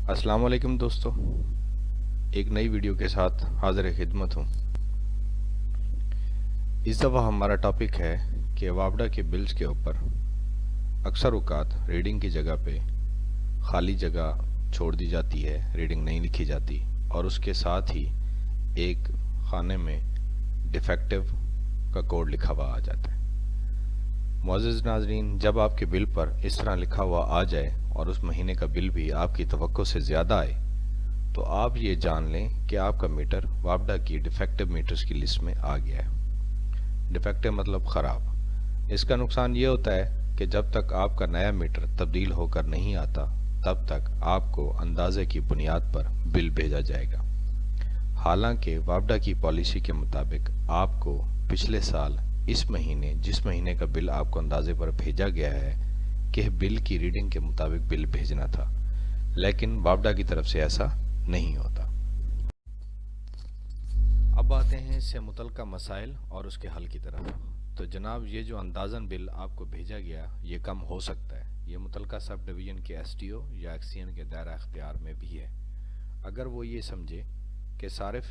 अस्सलाम वालेकुम दोस्तों, एक नई वीडियो के साथ हाजिर खिदमत हूँ। इस दफ़ा हमारा टॉपिक है कि वापडा के बिल्स के ऊपर अक्सर औक़ात रीडिंग की जगह पे खाली जगह छोड़ दी जाती है, रीडिंग नहीं लिखी जाती और उसके साथ ही एक खाने में डिफेक्टिव का कोड लिखा हुआ आ जाता है। मुअज़्ज़िज़ नाज़रीन, जब आपके बिल पर इस तरह लिखा हुआ आ जाए और उस महीने का बिल भी आपकी तवक्को से ज़्यादा आए तो आप ये जान लें कि आपका मीटर वापडा की डिफेक्टिव मीटर्स की लिस्ट में आ गया है। डिफेक्टिव मतलब ख़राब। इसका नुकसान ये होता है कि जब तक आपका नया मीटर तब्दील होकर नहीं आता तब तक आपको अंदाजे की बुनियाद पर बिल भेजा जाएगा। हालांकि वापडा की पॉलिसी के मुताबिक आपको पिछले साल इस महीने जिस महीने का बिल आपको अंदाजे पर भेजा गया है कि बिल की रीडिंग के मुताबिक बिल भेजना था, लेकिन वापडा की तरफ से ऐसा नहीं होता। अब आते हैं इससे मुतल्लिका मसाइल और उसके हल की तरफ। तो जनाब, ये जो अंदाज़न बिल आपको भेजा गया ये कम हो सकता है। ये मुतल्लिका सब डिवीज़न के एसडीओ या एक्सीएन के दायरा इख्तियार में भी है। अगर वो ये समझे कि सारिफ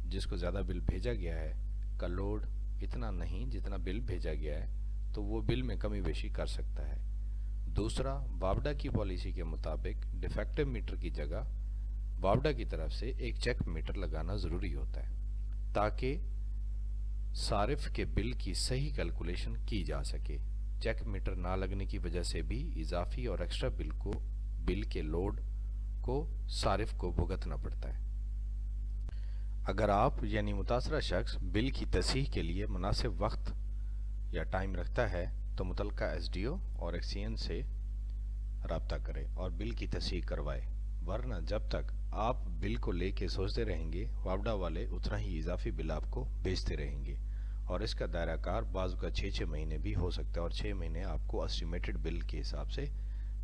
जिसको ज़्यादा बिल भेजा गया है का लोड इतना नहीं जितना बिल भेजा गया है, तो वो बिल में कमी बेशी कर सकता है। दूसरा, वापडा की पॉलिसी के मुताबिक डिफेक्टिव मीटर की जगह वापडा की तरफ से एक चेक मीटर लगाना ज़रूरी होता है ताकि सारिफ के बिल की सही कैलकुलेशन की जा सके। चेक मीटर ना लगने की वजह से भी इजाफी और एक्स्ट्रा बिल के लोड को सारिफ को भुगतना पड़ता है। अगर आप यानी मुतासरा शख्स बिल की तसीह के लिए मुनासिब वक्त या टाइम रखता है तो मुतल्लिका एसडीओ और एक्सीएन से रब्ता करे और बिल की तसीह करवाए, वरना जब तक आप बिल को लेके सोचते रहेंगे वापडा वाले उतना ही इजाफी बिल आपको भेजते रहेंगे और इसका दायरा कार बाज़ का 6 महीने भी हो सकता है और 6 महीने आपको एस्टिमेटेड बिल के हिसाब से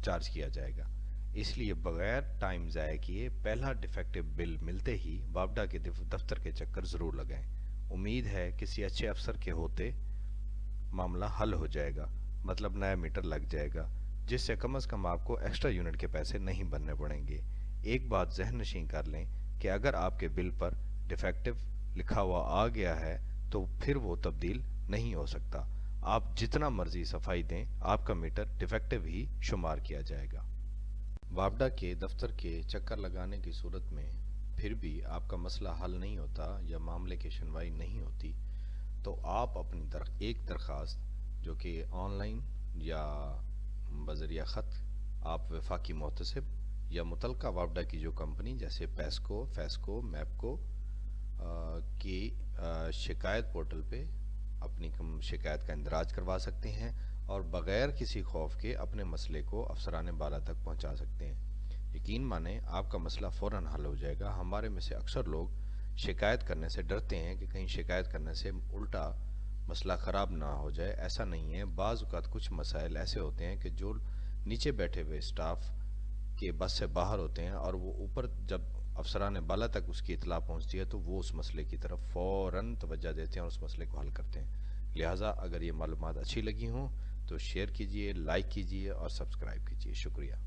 चार्ज किया जाएगा। इसलिए बगैर टाइम ज़ाया किए पहला डिफेक्टिव बिल मिलते ही वापडा के दफ्तर के चक्कर ज़रूर लगाएं। उम्मीद है किसी अच्छे अफसर के होते मामला हल हो जाएगा, मतलब नया मीटर लग जाएगा जिससे कम से कम आपको एक्स्ट्रा यूनिट के पैसे नहीं भरने पड़ेंगे। एक बात ज़हन नशीं कर लें कि अगर आपके बिल पर डिफेक्टिव लिखा हुआ आ गया है तो फिर वो तब्दील नहीं हो सकता। आप जितना मर्जी सफाई दें, आपका मीटर डिफेक्टिव ही शुमार किया जाएगा। वापडा के दफ्तर के चक्कर लगाने की सूरत में फिर भी आपका मसला हल नहीं होता या मामले की सुनवाई नहीं होती तो आप अपनी एक दरख्वास्त जो कि ऑनलाइन या बज़रिया ख़त आप वफाकी मोहतसिब या मुतल्लिका वापडा की जो कंपनी जैसे पेस्को, फेस्को, मैपको की शिकायत पोर्टल पे अपनी शिकायत का इंदराज करवा सकते हैं और बग़ैर किसी खौफ के अपने मसले को अफसरान बाला तक पहुंचा सकते हैं। यकीन माने आपका मसला फ़ौरन हल हो जाएगा। हमारे में से अक्सर लोग शिकायत करने से डरते हैं कि कहीं शिकायत करने से उल्टा मसला ख़राब ना हो जाए। ऐसा नहीं है। बाज़ औक़ात कुछ मसाइल ऐसे होते हैं कि जो नीचे बैठे हुए स्टाफ के बस से बाहर होते हैं और वो ऊपर जब अफसरान बाला तक उसकी इतला पहुंचती है तो वो उस मसले की तरफ फ़ौरन तवज्जो देते हैं और उस मसले को हल करते हैं। लिहाजा अगर ये मालूमात अच्छी लगी हों तो शेयर कीजिए, लाइक कीजिए और सब्सक्राइब कीजिए। शुक्रिया।